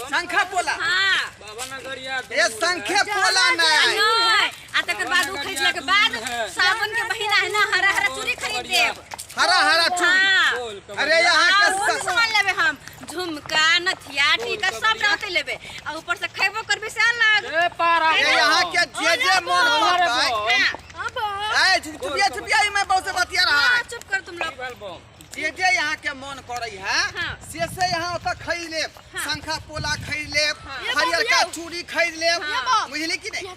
शंखा पोला हां ये शंखे पोला नहीं आ तकर बाद उ खरीदला के बाद सावन के महीना है ना हरा हरा चूड़ी खरीद देब हरा चूड़ी। अरे यहाँ के सामान लेबे हम झुमका नथिया टीका सब रहते लेबे और ऊपर से खैबो करबे से अलग यहाँ के जे मन करता है चुपिया मैं बहुत से बतिया रहा है। चुप कर तुम लोग जे यहाँ के मन करे है से यहाँ तक खरीद ले शंखा पोला खरीद ले हरियर का चूड़ी खरीद ले बुझली कि नहीं।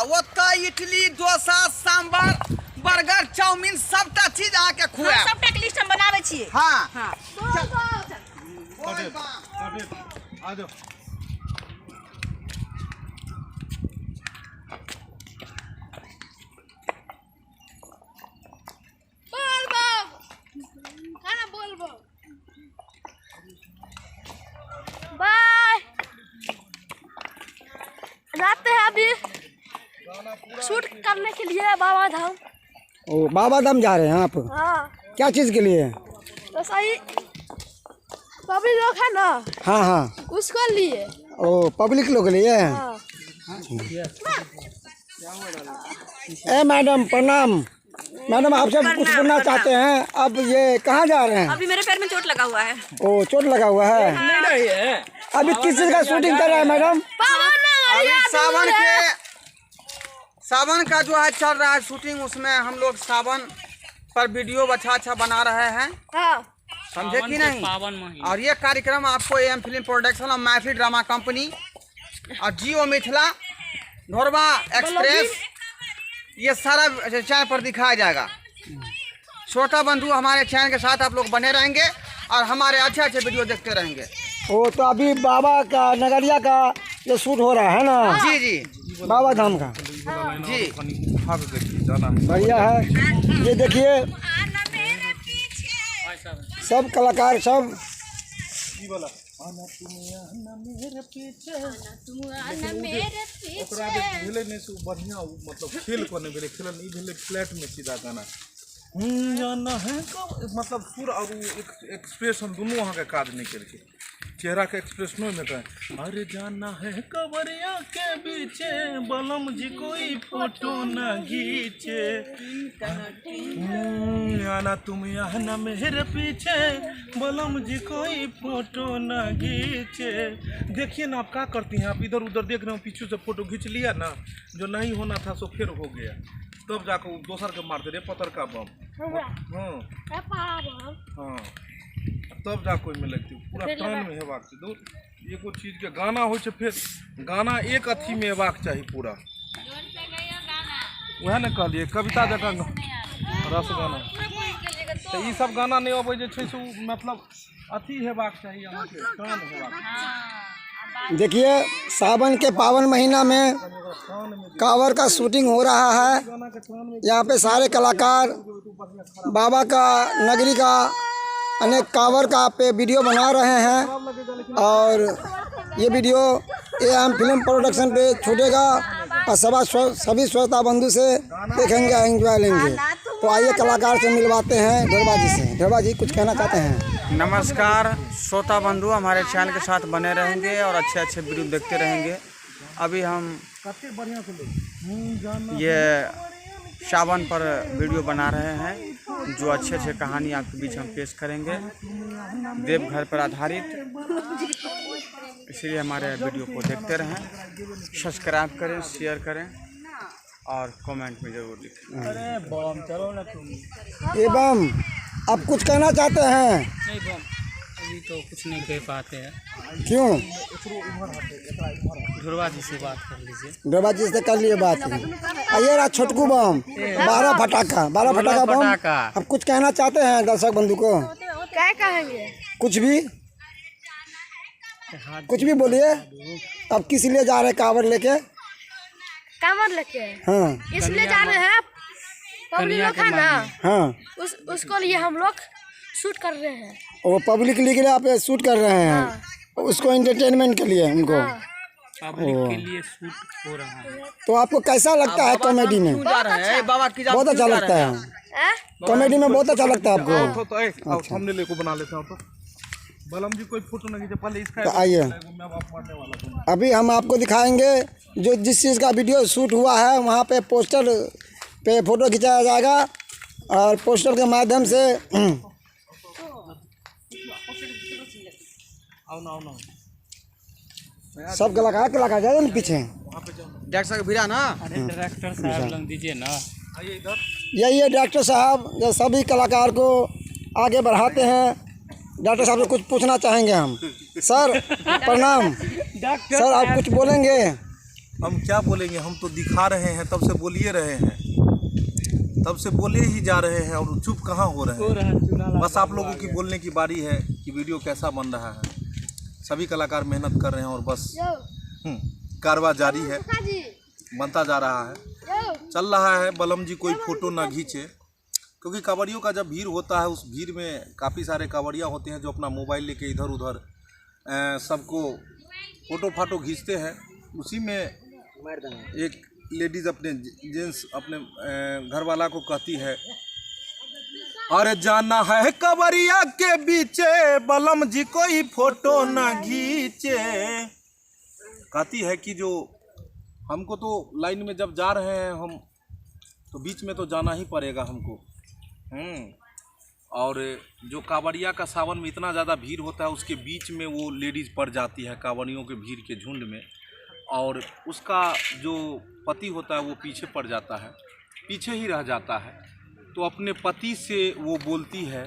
वो इडली डोसा सांभर बर्गर चाउमीन सबटा चीज अहाँ के खुआ सबटा के लिस्ट हम बनावे छिए। हां आ जाओ बाय जाते हैं अभी शूट करने के लिए बाबा धाम। ओ बाबा धाम जा रहे हैं आप? हाँ क्या चीज़ के लिए? तो सही पब्लिक लोग है ना, हाँ उसको लिए। ओ पब्लिक लोग के लिए। हाँ। ए मैडम प्रणाम। मैडम आपसे कुछ सुनना चाहते हैं। अब ये कहाँ जा रहे हैं? अभी मेरे पैर में चोट लगा हुआ है। ओ चोट लगा हुआ है। अभी किस चीज़ का शूटिंग कर रहा है मैडम? अभी सावन का जो है चल रहा है शूटिंग, उसमें हम लोग सावन पर वीडियो अच्छा बना रहे हैं। हाँ। समझे कि नहीं। और ये कार्यक्रम आपको एम फिल्म प्रोडक्शन और मैफिल ड्रामा कंपनी और जियो मिथिला ढोरवा एक्सप्रेस ये सारा चैनल पर दिखाया जाएगा। छोटा बंधु हमारे चैनल के साथ आप लोग बने रहेंगे और हमारे अच्छे वीडियो देखते रहेंगे। ओ तो अभी बाबा का नगरिया का जो शूट हो रहा है ना? जी बाबा धाम का जी बढ़िया है। ये देखिए सब कलाकार सब बढ़िया मतलब खेल को नहीं भेले खेल नहीं भेले फ्लैट में सीधा गाना जाना है मतलब सुर और एक्सप्रेशन दोनों वहाँ के काज नहीं करके चेहरा के एक्सप्रेशनों में कहें अरे जाना है कवरिया के पीछे बलम जी कोई फोटो न खींचे आना तुम आना मेरे पीछे बलम जी कोई फोटो न खींचे। देखिए ना आप क्या करती हैं, आप इधर उधर देख रहे हो पीछे से फोटो खींच लिया ना, जो नहीं होना था सो फिर हो गया, तब जाकर दोसर के मारते रहे पत्थर का बम। हाँ तब जा कोई में लगती पूरा टर्न में हेबाक चाहिए। दूर एगो चीज के गाना हो फिर गाना एक अथी में हेबाक चाहिए पूरा। वह ने कहलिए कविता जका रस गाना तो ये सब गाना नहीं अबै जे छै से मतलब अथी हेबाक चाहिए अहाँ के टर्न हेबाक। देखिए सावन के पावन महीना में कांवर का शूटिंग हो रहा है। यहाँ पे सारे कलाकार बाबा का नगरी का अनेक कांवर का पे वीडियो बना रहे हैं और ये वीडियो एम फिल्म प्रोडक्शन पे छूटेगा और सभी श्रोता बंधु से देखेंगे एंजॉय लेंगे। तो आइए कलाकार से मिलवाते हैं ढोरवा जी से। ढोरवा जी कुछ कहना चाहते हैं? नमस्कार श्रोता बंधु, हमारे चैनल के साथ बने रहेंगे और अच्छे वीडियो देखते रहेंगे। अभी हम ये सावन पर वीडियो बना रहे हैं जो अच्छे कहानी आपके बीच हम पेश करेंगे देवघर पर आधारित, इसलिए हमारे वीडियो को देखते रहें, सब्सक्राइब करें, शेयर करें और कमेंट में जरूर लिखें। एवं आप कुछ कहना चाहते हैं? नहीं बम अभी तो कुछ नहीं कह पाते हैं। क्यों? ढोरवा जी से बात कर लीजिए। ढोरवा जी से कर लिए बात। आइए रहा छोटकू बम 12 फटाका बम। आप कुछ कहना चाहते हैं दर्शक बंधु को? क्या कहेंगे? कुछ भी बोलिए। अब किस लिए जा रहे हैं कांवर लेके? कांवर लेके हाँ इसलिए जा रहे हैं पब्लिक लोग है ना, हाँ उसको लिए हम लोग शूट कर रहे हैं। वो पब्लिक के लिए आप शूट कर रहे हैं? उसको एंटरटेनमेंट के लिए उनको पब्लिक के लिए शूट हो रहा है। तो आपको कैसा लगता है कॉमेडी में? बहुत अच्छा लगता है कॉमेडी में, बहुत अच्छा लगता है आपको? तो हमने लेको बना लेते हैं तो बलम जी कोई फोटो नहीं खींचे पहले इसका तो आइए मैं अब मारने वाला हूँ। अभी हम आपको दिखाएंगे जो जिस चीज़ का वीडियो शूट हुआ है वहाँ पे पोस्टर पे फ़ोटो खिंचाया जाएगा और पोस्टर के माध्यम से सब कलाकार जाए ना पीछे डायरेक्टर का भिड़ा ना। अरे डायरेक्टर साहब लग दीजिए ना। आइए इधर। यही है डायरेक्टर साहब जो सभी कलाकार को आगे बढ़ाते हैं। डॉक्टर साहब से कुछ पूछना चाहेंगे हम। सर प्रणाम। सर आप कुछ बोलेंगे? हम क्या बोलेंगे, हम तो दिखा रहे हैं, तब से बोलिए रहे हैं, तब से बोले ही जा रहे हैं और चुप कहाँ हो रहे हैं। बस आप लोगों की बोलने की बारी है कि वीडियो कैसा बन रहा है। सभी कलाकार मेहनत कर रहे हैं और बस कारवां जारी है, बनता जा रहा है, चल रहा है। बलम जी कोई फ़ोटो ना खींचे, क्योंकि कांवड़ियों का जब भीड़ होता है उस भीड़ में काफ़ी सारे कांवड़िया होते हैं जो अपना मोबाइल लेके इधर उधर सबको फ़ोटो फाटो खींचते हैं। उसी में एक लेडीज़ अपने जेंट्स अपने घरवाला को कहती है, अरे जाना है कांवड़िया के बीचे, बलम जी कोई फ़ोटो ना खींचे। कहती है कि जो हमको तो लाइन में जब जा रहे हैं हम तो बीच में तो जाना ही पड़ेगा हमको। और जो कांवड़िया का सावन में इतना ज़्यादा भीड़ होता है उसके बीच में वो लेडीज़ पड़ जाती है कांवड़ियों के भीड़ के झुंड में, और उसका जो पति होता है वो पीछे पड़ जाता है, पीछे ही रह जाता है। तो अपने पति से वो बोलती है,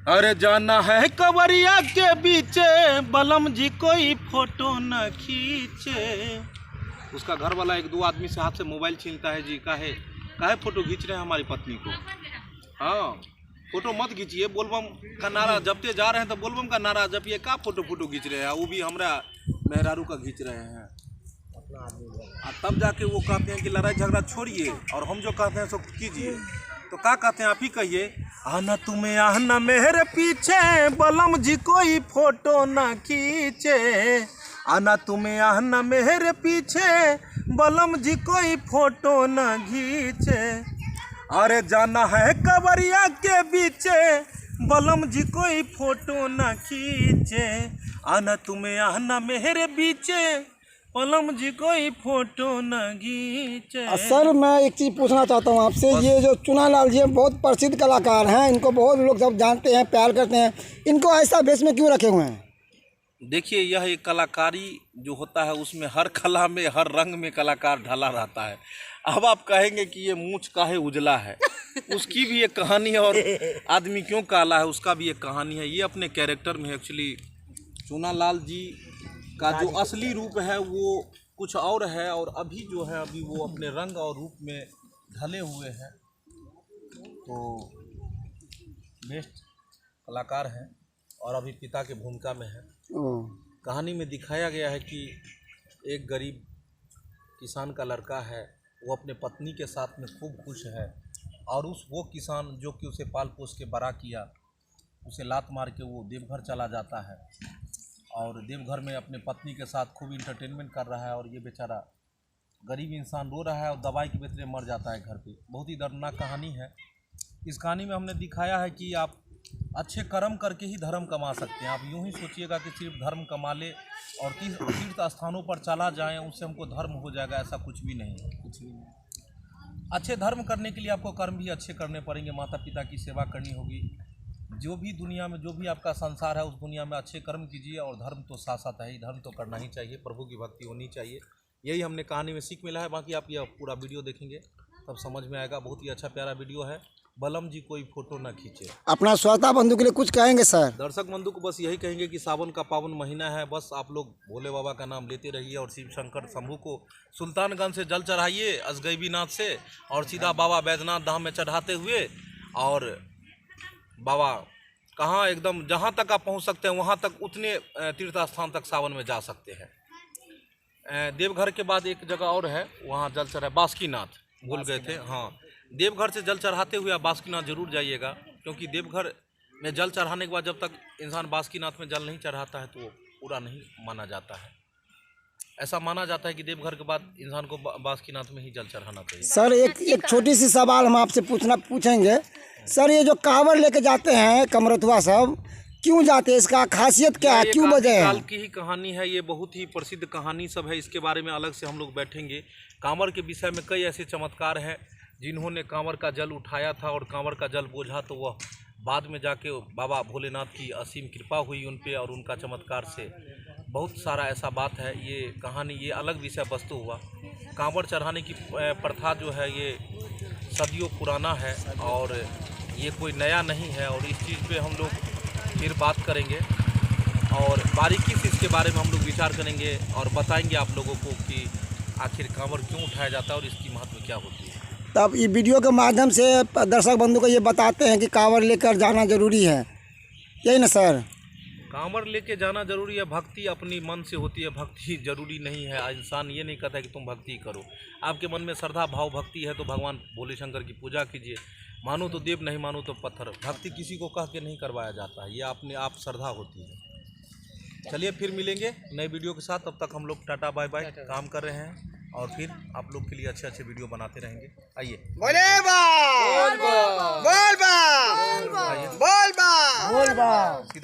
अरे जाना है कांवड़िया के बीचे, बलम जी कोई फ़ोटो न खींचे। उसका घर वाला एक दो आदमी से हाथ से मोबाइल छीनता है, जी काहे फ़ोटो खींच रहे हैं हमारी पत्नी को। हाँ, फ़ोटो मत खींचिए, बोलबम का नारा जपते जा रहे हैं तो बोलबम का नारा जपिए, का फ़ोटो खींच रहे हैं, वो भी हमरा मेहरारू का खींच रहे हैं। तब जाके वो कहते हैं कि लड़ाई झगड़ा छोड़िए और हम जो कहते हैं सो कीजिए। तो क्या कहते हैं आप ही कहिए, आना तुम्हें आना मेरे पीछे, बलम जी कोई फ़ोटो ना खींचे। आना तुम्हें आना मेरे पीछे, बलम जी कोई फ़ोटो ना खींचे। अरे जाना है कांवड़िया के बीचे, बलम जी कोई फ़ोटो ना खींचे। आना तुम्हें आना मेरे बीचे, बलम जी कोई फ़ोटो ना खींचे। सर मैं एक चीज़ पूछना चाहता हूँ आपसे, ये जो चुनालाल जी बहुत प्रसिद्ध कलाकार हैं, इनको बहुत लोग सब जानते हैं, प्यार करते हैं, इनको ऐसा भेष में क्यों रखे हुए हैं? देखिए, यह एक कलाकारी जो होता है उसमें हर कला में हर रंग में कलाकार ढला रहता है। अब आप कहेंगे कि ये मूंछ काहे उजला है, उसकी भी एक कहानी है, और आदमी क्यों काला है उसका भी एक कहानी है। ये अपने कैरेक्टर में एक्चुअली चुनालाल जी का जो असली रूप है वो कुछ और है, और अभी जो है अभी वो अपने रंग और रूप में ढले हुए हैं। तो बेस्ट कलाकार हैं और अभी पिता के भूमिका में है। कहानी में दिखाया गया है कि एक गरीब किसान का लड़का है, वो अपने पत्नी के साथ में खूब खुश है, और वो किसान जो कि उसे पाल पोस के बड़ा किया, उसे लात मार के वो देवघर चला जाता है और देवघर में अपने पत्नी के साथ खूब इंटरटेनमेंट कर रहा है, और ये बेचारा गरीब इंसान रो रहा है और दवाई के बेतरे मर जाता है घर पे। बहुत ही दर्दनाक कहानी है। इस कहानी में हमने दिखाया है कि आप अच्छे कर्म करके ही धर्म कमा सकते हैं। आप यूं ही सोचिएगा कि सिर्फ धर्म कमा ले और तीर्थ स्थानों पर चला जाएं, उससे हमको धर्म हो जाएगा, ऐसा कुछ भी नहीं है, कुछ भी नहीं। अच्छे धर्म करने के लिए आपको कर्म भी अच्छे करने पड़ेंगे, माता पिता की सेवा करनी होगी, जो भी दुनिया में जो भी आपका संसार है उस दुनिया में अच्छे कर्म कीजिए, और धर्म तो साथ साथ है ही, धर्म तो करना ही चाहिए, प्रभु की भक्ति होनी चाहिए। यही हमने कहानी में सीख मिला है। बाकी आप यह पूरा वीडियो देखेंगे तब समझ में आएगा। बहुत ही अच्छा प्यारा वीडियो है। बलम जी कोई फ़ोटो ना खींचे। अपना श्रोता बंधु के लिए कुछ कहेंगे सर? दर्शक बंधु को बस यही कहेंगे कि सावन का पावन महीना है, बस आप लोग भोले बाबा का नाम लेते रहिए और शिव शंकर शंभू को सुल्तानगंज से जल चढ़ाइए अजगैबीनाथ से, और सीधा बाबा बैद्यनाथ धाम में चढ़ाते हुए, और बाबा कहाँ एकदम जहाँ तक आप पहुँच सकते हैं वहाँ तक, उतने तीर्थ स्थान तक सावन में जा सकते हैं। देवघर के बाद एक जगह और है, वहाँ जल चढ़ा बासुकीनाथ, भूल गए थे। हाँ, देवघर से जल चढ़ाते हुए आप बासुकीनाथ जरूर जाइएगा, क्योंकि देवघर में जल चढ़ाने के बाद जब तक इंसान बासुकीनाथ में जल नहीं चढ़ाता है तो वो पूरा नहीं माना जाता है। ऐसा माना जाता है कि देवघर के बाद इंसान को बासुकीनाथ में ही जल चढ़ाना चाहिए। सर एक छोटी सी सवाल हम आपसे पूछेंगे सर, ये जो कांवड़ लेके जाते हैं कमरथुआ सब, क्यों जाते हैं, इसका खासियत क्या है, क्यों वजह काल है? की ही कहानी है, ये बहुत ही प्रसिद्ध कहानी सब है, इसके बारे में अलग से हम लोग बैठेंगे। कांवर के विषय में कई ऐसे चमत्कार हैं, जिन्होंने कांवर का जल उठाया था और कांवर का जल बोझा तो वह बाद में जाके बाबा भोलेनाथ की असीम कृपा हुई उन पे और उनका चमत्कार से बहुत सारा ऐसा बात है। ये कहानी ये अलग विषय वस्तु हुआ। कांवर चढ़ाने की प्रथा जो है ये सदियों पुराना है और ये कोई नया नहीं है, और इस चीज़ पे हम लोग फिर बात करेंगे और बारीकी से इसके बारे में हम लोग विचार करेंगे और बताएंगे आप लोगों को कि आखिर कांवर क्यों उठाया जाता है और इसकी महत्व क्या होती है। तब ये वीडियो के माध्यम से दर्शक बंधु को ये बताते हैं कि कांवर लेकर जाना जरूरी है, यही ना सर? कांवर लेके जाना जरूरी है, भक्ति अपनी मन से होती है, भक्ति जरूरी नहीं है। इंसान ये नहीं कहता है कि तुम भक्ति करो, आपके मन में श्रद्धा भाव भक्ति है तो भगवान भोले शंकर की पूजा कीजिए, मानो तो देव नहीं मानो तो पत्थर। भक्ति किसी को कह के नहीं करवाया जाता है, ये अपने आप श्रद्धा होती है। चलिए फिर मिलेंगे नए वीडियो के साथ, तब तक हम लोग टाटा बाय बाय, काम कर रहे हैं और फिर आप लोग के लिए अच्छे अच्छे वीडियो बनाते रहेंगे। आइए बोले बा बोल बा बोल बा आइए बोल बा बोल बा सीधा